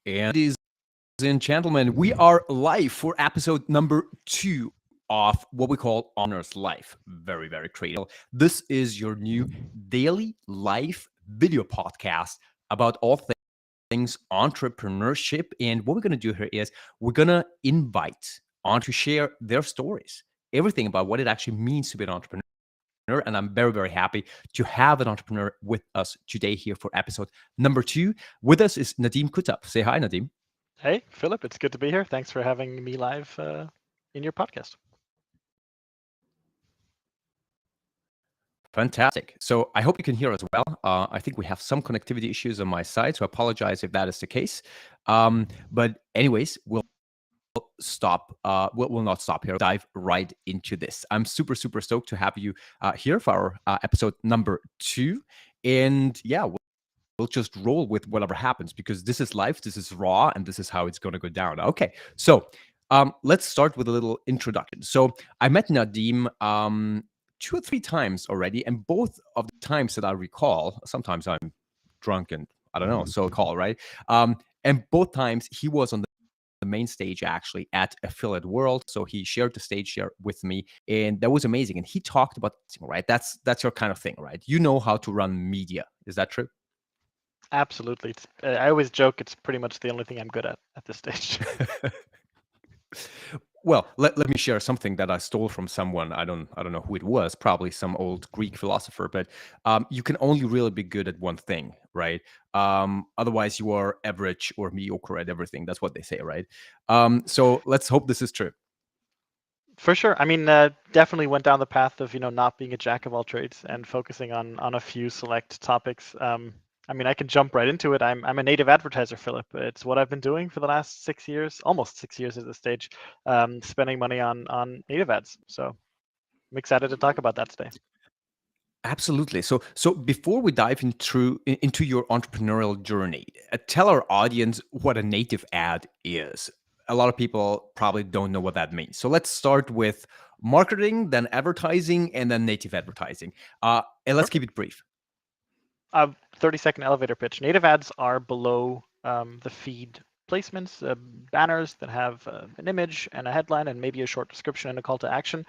And ladies and gentlemen, we are live for episode number 2 of what we call Honors Life. Very, very creative. This is your new daily live video podcast about all things entrepreneurship. And what we're going to do here is we're going to invite on to share their stories, everything about what it actually means to be an entrepreneur. And I'm very, very happy to have an entrepreneur with us today here for episode number 2. With us is Nadim Kuttab. Say hi, Nadim. Hey, Philip, it's good to be here. Thanks for having me live in your podcast. Fantastic. So I hope you can hear us well. I think we have some connectivity issues on my side, so I apologize if that is the case. But anyways, we'll stop. We'll not stop here. Dive right into this. I'm super, super stoked to have you here for our episode number 2. And yeah, we'll just roll with whatever happens because this is life, this is raw, and this is how it's going to go down. Okay, so let's start with a little introduction. So I met Nadim 2 or 3 times already, and both of the times that I recall, sometimes I'm drunk and I don't know, so call right. And both times he was on the main stage actually at Affiliate World, so he shared the stage here with me, and that was amazing. And he talked about right. That's your kind of thing, right? You know how to run media. Is that true? Absolutely. I always joke it's pretty much the only thing I'm good at this stage. Well, let me share something that I stole from someone. I don't know who it was. Probably some old Greek philosopher. But you can only really be good at one thing, right? Otherwise, you are average or mediocre at everything. That's what they say, right? So let's hope this is true. For sure. I mean, definitely went down the path of not being a jack of all trades and focusing on a few select topics. I mean, I can jump right into it. I'm a native advertiser, Philip. It's what I've been doing for the last 6 years, almost 6 years at this stage, spending money on native ads. So I'm excited to talk about that today. Absolutely. So before we dive into your entrepreneurial journey, tell our audience what a native ad is. A lot of people probably don't know what that means. So let's start with marketing, then advertising, and then native advertising. And let's Sure. keep it brief. 30-second elevator pitch. Native ads are below the feed placements, banners that have an image and a headline and maybe a short description and a call to action.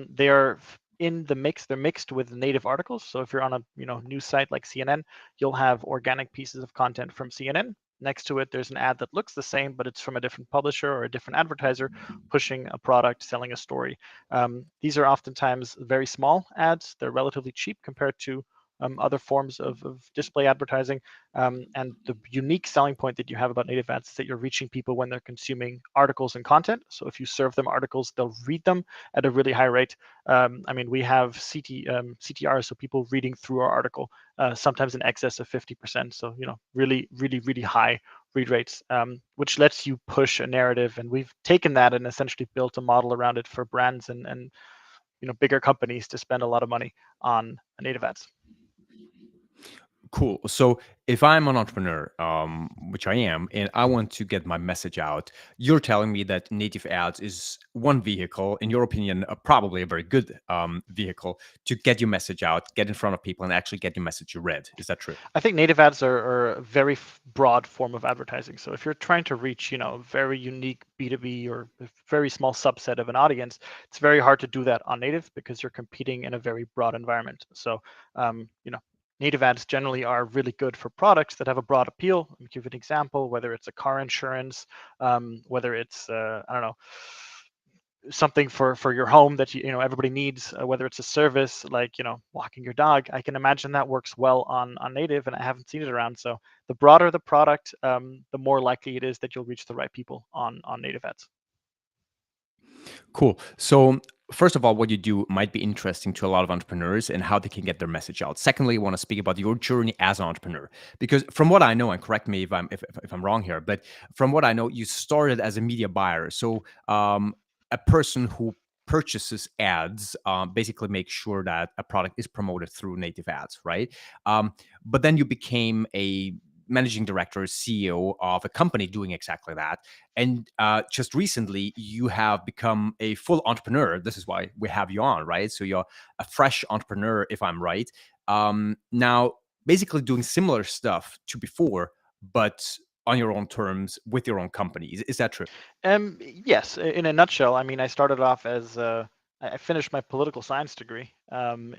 They are in the mix. They're mixed with native articles. So if you're on a news site like CNN, you'll have organic pieces of content from CNN. Next to it, there's an ad that looks the same, but it's from a different publisher or a different advertiser pushing a product, selling a story. These are oftentimes very small ads. They're relatively cheap compared to other forms of display advertising. And the unique selling point that you have about native ads is that you're reaching people when they're consuming articles and content. So if you serve them articles, they'll read them at a really high rate. I mean, we have CTR, so people reading through our article, sometimes in excess of 50%. So, really, really, really high read rates, which lets you push a narrative. And we've taken that and essentially built a model around it for brands and bigger companies to spend a lot of money on native ads. Cool. So if I'm an entrepreneur, which I am, and I want to get my message out, you're telling me that native ads is one vehicle, in your opinion, probably a very good vehicle to get your message out, get in front of people, and actually get your message read. Is that true? I think native ads are a very broad form of advertising. So if you're trying to reach, a very unique B2B or a very small subset of an audience, it's very hard to do that on native because you're competing in a very broad environment. So, native ads generally are really good for products that have a broad appeal. Let me give you an example, whether it's a car insurance, whether it's, I don't know, something for your home that everybody needs, whether it's a service like walking your dog. I can imagine that works well on native, and I haven't seen it around. So the broader the product, the more likely it is that you'll reach the right people on native ads. Cool. So, first of all, what you do might be interesting to a lot of entrepreneurs and how they can get their message out. Secondly, I want to speak about your journey as an entrepreneur, because from what I know, and correct me if I'm wrong here, but from what I know, you started as a media buyer. So, a person who purchases ads basically makes sure that a product is promoted through native ads, right? But then you became a managing director, CEO of a company doing exactly that. And just recently, you have become a full entrepreneur. This is why we have you on, right? So you're a fresh entrepreneur, if I'm right. Now, basically doing similar stuff to before, but on your own terms with your own company. Is that true? Yes, in a nutshell. I mean, I started off as I finished my political science degree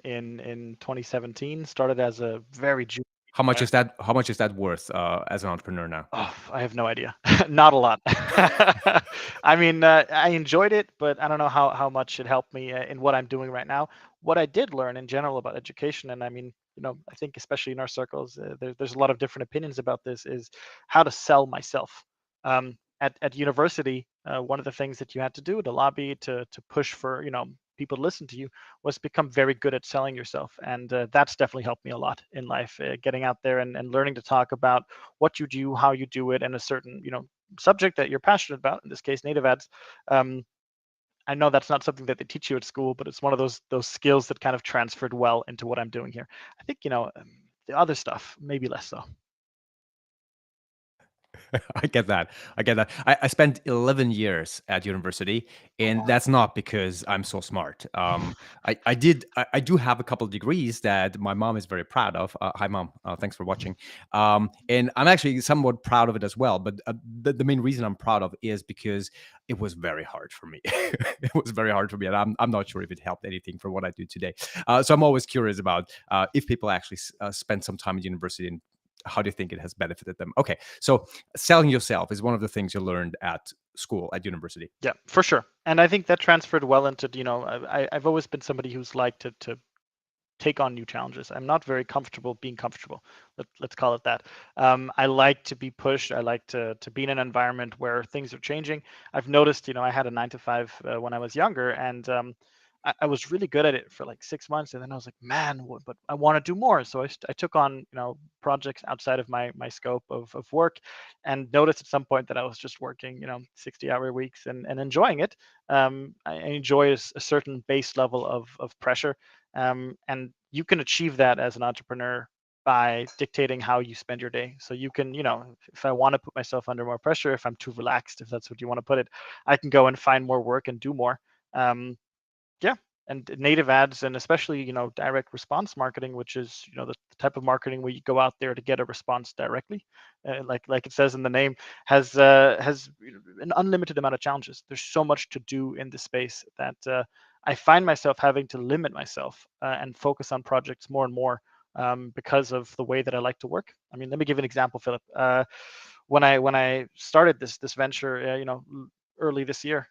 in 2017. Started as a very junior. How much is that worth as an entrepreneur now? Oh, I have no idea. Not a lot. I mean, I enjoyed it, but I don't know how much it helped me in what I'm doing right now. What I did learn in general about education, and I mean, I think especially in our circles, there's a lot of different opinions about this, is how to sell myself. At university, one of the things that you had to do to lobby to push for, people to listen to you, was become very good at selling yourself, and that's definitely helped me a lot in life. Getting out there and learning to talk about what you do, how you do it, and a certain subject that you're passionate about. In this case, native ads. Um, I know that's not something that they teach you at school, but it's one of those skills that kind of transferred well into what I'm doing here. I think the other stuff maybe less so. I get that. I get that. I spent 11 years at university, Oh, and wow. that's not because I'm so smart. I do have a couple of degrees that my mom is very proud of. Hi, mom. Thanks for watching. And I'm actually somewhat proud of it as well. But the main reason I'm proud of is because it was very hard for me. It was very hard for me, and I'm not sure if it helped anything for what I do today. So I'm always curious about if people actually spend some time at university and how do you think it has benefited them? Okay, so selling yourself is one of the things you learned at school, at university. Yeah, for sure. And I think that transferred well into, I've always been somebody who's liked to take on new challenges. I'm not very comfortable being comfortable. Let's call it that. I like to be pushed. I like to be in an environment where things are changing. I've noticed, I had a 9 to 5 when I was younger, and I was really good at it for like 6 months, and then I was like, man, but I want to do more. So I took on, projects outside of my scope of work, and noticed at some point that I was just working, 60-hour weeks and enjoying it. I enjoy a certain base level of pressure, and you can achieve that as an entrepreneur by dictating how you spend your day. So you can, if I want to put myself under more pressure, if I'm too relaxed, if that's what you want to put it, I can go and find more work and do more. Yeah, and native ads, and especially direct response marketing, which is the type of marketing where you go out there to get a response directly, like it says in the name, has an unlimited amount of challenges. There's so much to do in this space that I find myself having to limit myself and focus on projects more and more, because of the way that I like to work. I mean, let me give an example, Philip. When I started this venture, early this year,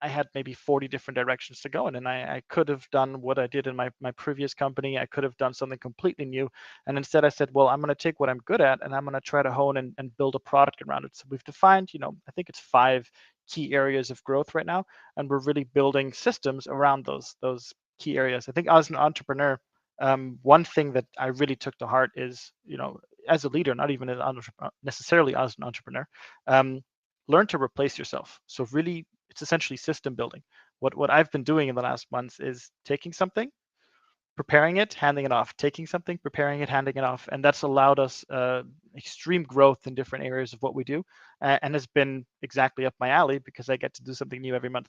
I had maybe 40 different directions to go in, and I could have done what I did in my previous company. I could have done something completely new, and instead I said, well, I'm going to take what I'm good at, and I'm going to try to hone and build a product around it. So we've defined, I think it's 5 key areas of growth right now, and we're really building systems around those key areas. I think as an entrepreneur, one thing that I really took to heart is, as a leader, not even necessarily as an entrepreneur, learn to replace yourself. So really, it's essentially system building. What I've been doing in the last months is taking something, preparing it, handing it off, taking something, preparing it, handing it off, and that's allowed us extreme growth in different areas of what we do, and has been exactly up my alley because I get to do something new every month.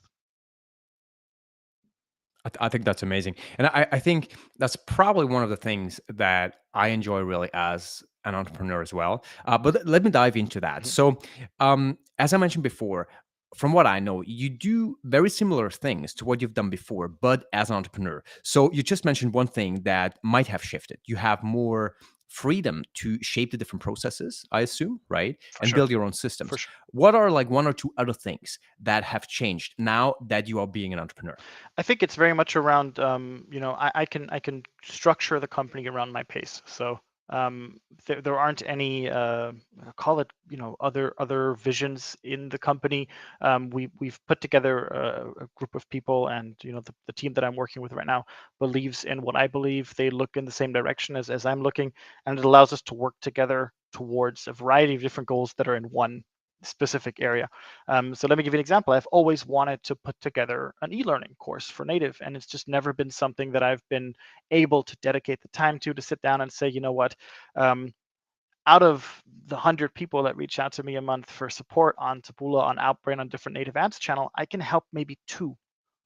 I think that's amazing. And I think that's probably one of the things that I enjoy really as an entrepreneur as well. But let me dive into that. Mhm. So, as I mentioned before, from what I know, you do very similar things to what you've done before, but as an entrepreneur. So, you just mentioned one thing that might have shifted. You have more freedom to shape the different processes, I assume, right? For And sure, build your own for systems. sure. What are like one or two other things that have changed now that you are being an entrepreneur? I think it's very much around, I can structure the company around my pace. So there aren't any, call it, other visions in the company. We've put together a group of people, and the team that I'm working with right now believes in what I believe. They look in the same direction as I'm looking, and it allows us to work together towards a variety of different goals that are in one specific area. So let me give you an example. I've always wanted to put together an e-learning course for native, and it's just never been something that I've been able to dedicate the time to sit down and say, you know what, um, out of the 100 people that reach out to me a month for support on Taboola, on Outbrain, on different native ads channel, I can help maybe two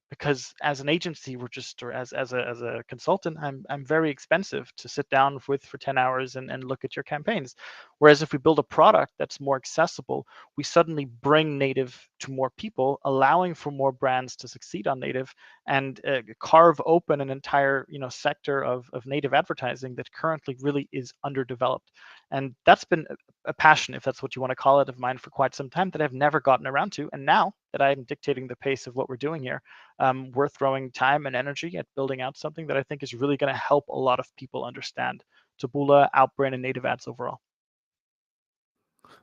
because as an agency, we're just, or as a consultant, I'm very expensive to sit down with for 10 hours and look at your campaigns. Whereas if we build a product that's more accessible, we suddenly bring native to more people, allowing for more brands to succeed on native, and carve open an entire sector of native advertising that currently really is underdeveloped. And that's been a passion, if that's what you want to call it, of mine for quite some time that I've never gotten around to. And now that I'm dictating the pace of what we're doing here, we're throwing time and energy at building out something that I think is really going to help a lot of people understand Taboola, Outbrain, and native ads overall.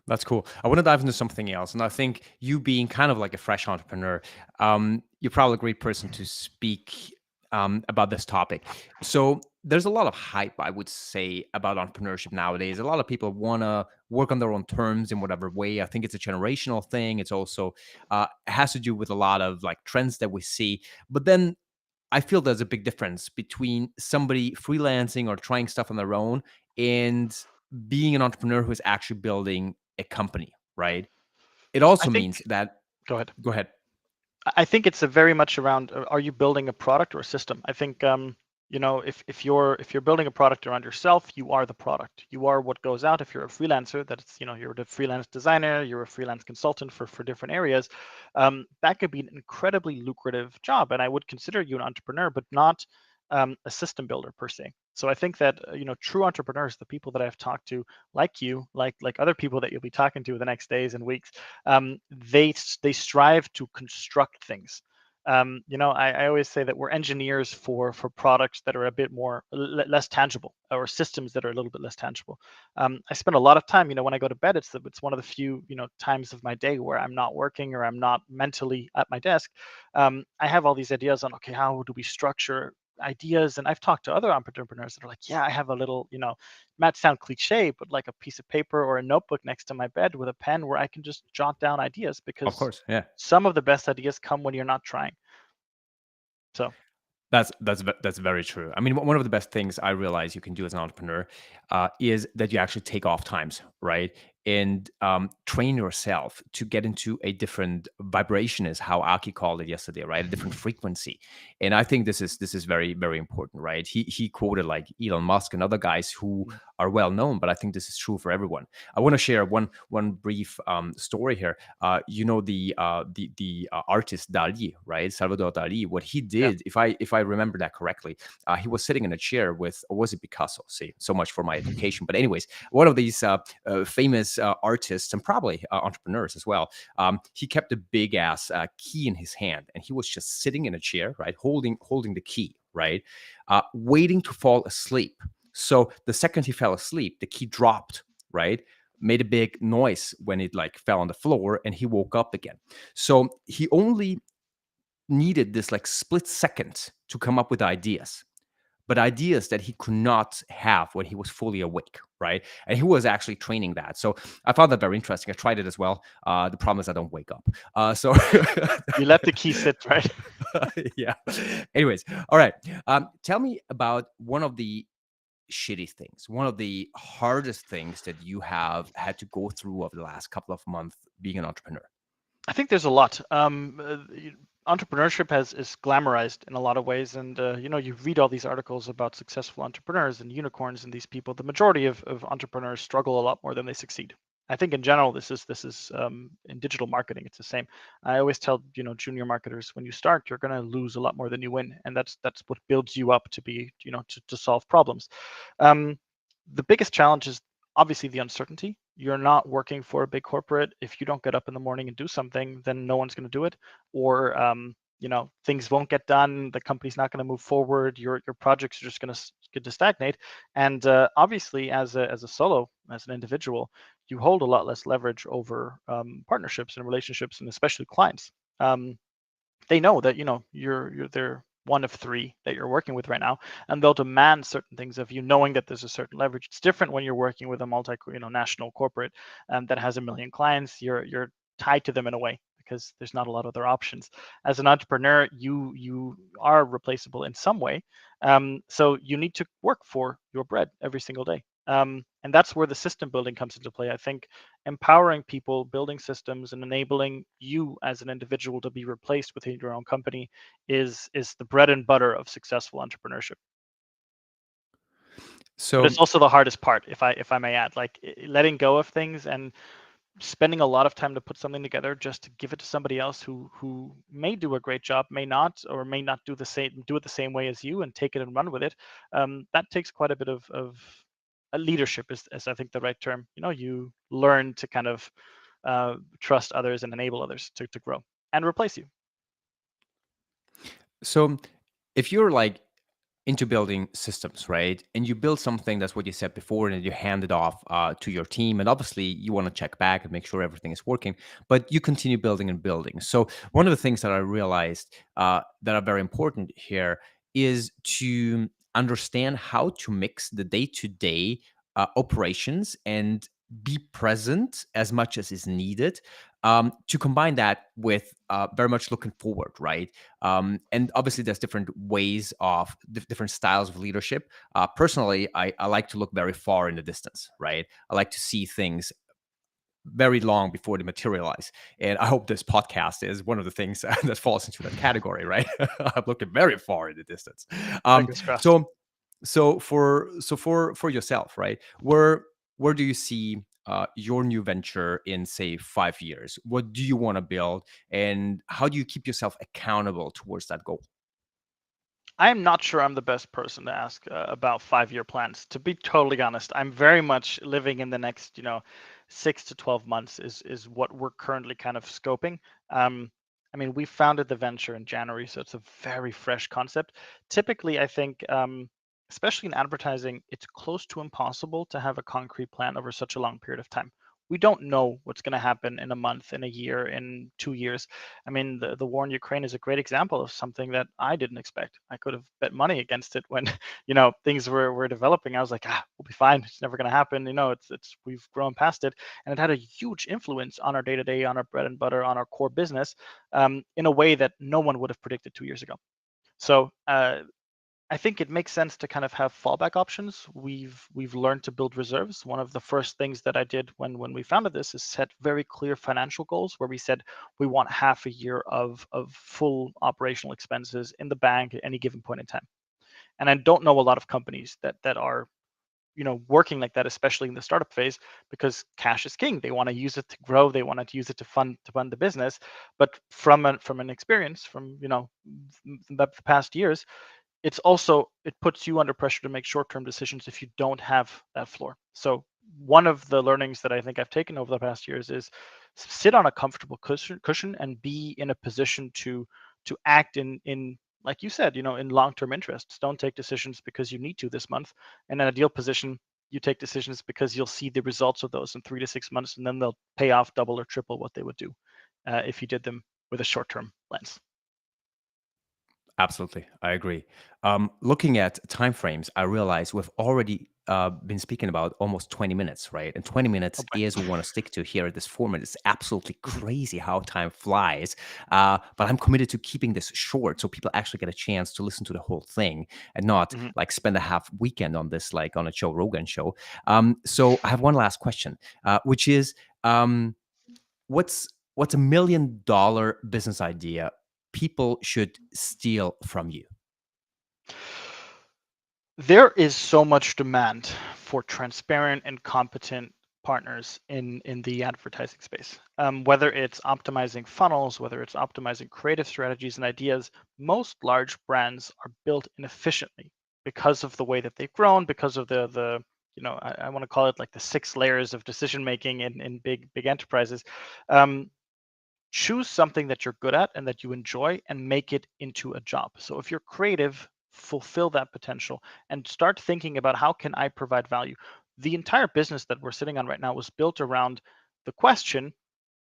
That's cool. I want to dive into something else. And I think you being kind of like a fresh entrepreneur, you're probably a great person to speak about this topic. So there's a lot of hype, I would say, about entrepreneurship nowadays. A lot of people want to work on their own terms in whatever way. I think it's a generational thing. It's also it has to do with a lot of like trends that we see. But then I feel there's a big difference between somebody freelancing or trying stuff on their own and being an entrepreneur who is actually building a company, right? It I also think, means that, go ahead. go ahead. I think it's a very much around, are you building a product or a system? I think if you're building a product around yourself, you are the product. You are what goes out. If you're a freelancer, that's you're the freelance designer, you're a freelance consultant for different areas. That could be an incredibly lucrative job, and I would consider you an entrepreneur, but not a system builder per se. So I think that true entrepreneurs, the people that I've talked to, like you, like other people that you'll be talking to the next days and weeks, they strive to construct things. I always say that we're engineers for products that are a bit more less tangible, or systems that are a little bit less tangible. I spend a lot of time, when I go to bed, it's one of the few times of my day where I'm not working or I'm not mentally at my desk. I have all these ideas on, okay, how do we structure ideas? And I've talked to other entrepreneurs that are like, yeah, I have a little, might sound cliche, but like a piece of paper or a notebook next to my bed with a pen where I can just jot down ideas, Of because course, yeah. some of the best ideas come when you're not trying. So That's very true. I mean, one of the best things I realize you can do as an entrepreneur is that you actually take off times, right? And train yourself to get into a different vibration, is how Aki called it yesterday, right? A different frequency. And I think this is very, very important, right? He quoted like Elon Musk and other guys who are well known, but I think this is true for everyone. I want to share one brief story here. The artist Dali, right? Salvador Dali. What he yeah, did, if I remember that correctly, he was sitting in a chair with, or was it Picasso? See, so much for my education. But anyways, one of these famous artists and probably entrepreneurs as well. He kept a big ass key in his hand, and he was just sitting in a chair, right, holding the key, right, waiting to fall asleep. So the second he fell asleep, the key dropped, right, made a big noise when it like fell on the floor, and he woke up again. So he only needed this like split second to come up with ideas, but ideas that he could not have when he was fully awake, right? And he was actually training that. So I found that very interesting. I tried it as well. The problem is I don't wake up. So you let the key sit, right? yeah. Anyways, all right. Tell me about one of the shitty things, one of the hardest things that you have had to go through over the last couple of months being an entrepreneur. I think there's a lot. Entrepreneurship is glamorized in a lot of ways, and you read all these articles about successful entrepreneurs and unicorns and these people. The majority of entrepreneurs struggle a lot more than they succeed. I think in general, this is in digital marketing, it's the same. I always tell junior marketers, when you start, you're going to lose a lot more than you win, and that's what builds you up to be to solve problems. The biggest challenge is obviously the uncertainty. You're not working for a big corporate. If you don't get up in the morning and do something, then no one's going to do it, or things won't get done. The company's not going to move forward. Your projects are just going to stagnate. And obviously, as a solo, as an individual, you hold a lot less leverage over partnerships and relationships, and especially clients. They know that they're one of three that you're working with right now, and they'll demand certain things of you, knowing that there's a certain leverage. It's different when you're working with a national corporate that has a million clients. You're tied to them in a way because there's not a lot of other options. As an entrepreneur, you are replaceable in some way, so you need to work for your bread every single day. And that's where the system building comes into play. I think empowering people, building systems, and enabling you as an individual to be replaced within your own company is the bread and butter of successful entrepreneurship. But it's So also the hardest part, if I may add, like letting go of things and spending a lot of time to put something together just to give it to somebody else who may do a great job, may not, or may not do it the same way as you and take it and run with it. That takes quite a bit of leadership is I think the right term. You learn to kind of trust others and enable others to grow and replace you. so if you're like into building systems, right? And you build something, that's what you said before, and then you hand it off to your team. And obviously, you want to check back and make sure everything is working, but you continue building and building. So, one of the things that I realized that are very important here is to understand how to mix the day to day operations and be present as much as is needed, to combine that with very much looking forward, right? And obviously, there's different ways of different styles of leadership. Personally, I like to look very far in the distance, right? I like to see things very long before they materialize. And I hope this podcast is one of the things that falls into that category, right? I'm looking very far in the distance. Um, Fingers crossed. so for yourself, right? Where do you see your new venture in, say, 5 years? What do you want to build, and how do you keep yourself accountable towards that goal? I'm not sure I'm the best person to ask about 5-year plans. To be totally honest, I'm very much living in the next, 6 to 12 months is what we're currently kind of scoping. Um, I mean, we founded the venture in January, so it's a very fresh concept. Typically, I think, especially in advertising, it's close to impossible to have a concrete plan over such a long period of time. We don't know what's going to happen in a month, in a year, in 2 years. I mean, the war in Ukraine is a great example of something that I didn't expect. I could have bet money against it when, things were developing. I was like, we'll be fine. It's never going to happen. It's we've grown past it, and it had a huge influence on our day to day, on our bread and butter, on our core business, in a way that no one would have predicted 2 years ago. So I think it makes sense to kind of have fallback options. We've learned to build reserves. One of the first things that I did when we founded this is set very clear financial goals, where we said we want half a year of full operational expenses in the bank at any given point in time. And I don't know a lot of companies that are working like that, especially in the startup phase, because cash is king. They want to use it to grow. They want to use it to fund the business. But from an experience from the past years, it puts you under pressure to make short-term decisions if you don't have that floor. So one of the learnings that I think I've taken over the past years is sit on a comfortable cushion and be in a position to act in like you said, in long-term interests. Don't take decisions because you need to this month. In an ideal position, you take decisions because you'll see the results of those in 3 to 6 months, and then they'll pay off double or triple what they would do if you did them with a short-term lens. Absolutely, I agree. Looking at timeframes, I realize we've already been speaking about almost 20 minutes, right? And 20 Oh minutes boy. is we want to stick to here at this format. It's absolutely Mhm. crazy how time flies. But I'm committed to keeping this short so people actually get a chance to listen to the whole thing and not Mhm. like spend a half weekend on this, like on a Joe Rogan show. So I have one last question, which is, um, what's $1 million business idea people should steal from you? There is so much demand for transparent and competent partners in the advertising space. Whether it's optimizing funnels, whether it's optimizing creative strategies and ideas, most large brands are built inefficiently because of the way that they've grown, because of the I want to call it like the 6 layers of decision making in big enterprises. Um, Choose something that you're good at and that you enjoy and make it into a job. So if you're creative, fulfill that potential and start thinking about how can I provide value. The entire business that we're sitting on right now was built around the question,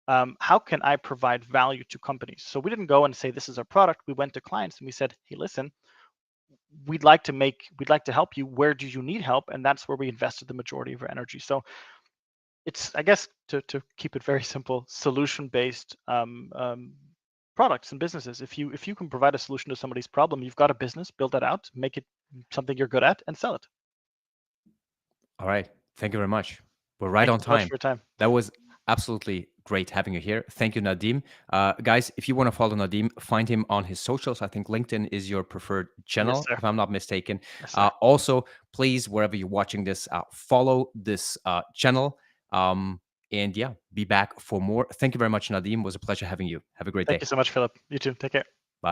how can I provide value to companies? So we didn't go and say this is our product. We went to clients and we said, hey, listen, we'd like to help you. Where do you need help? And that's where we invested the majority of our energy. So it's, I guess, to keep it very simple, solution based products and businesses. If you can provide a solution to somebody's problem, you've got a business. Build that out, make it something you're good at, and sell it. All right. Thank you very much. We're right Thank you on so much time. for your time. That was absolutely great having you here. Thank you, Nadim. Guys, if you want to follow Nadim, find him on his socials. I think LinkedIn is your preferred Yes, channel, sir. if I'm not mistaken. Yes, sir. Also, please, wherever you're watching this, follow this channel. And yeah, be back for more. Thank you very much, Nadim. It was a pleasure having you. Have a great Thank day. you so much, Philip. You too. Take care.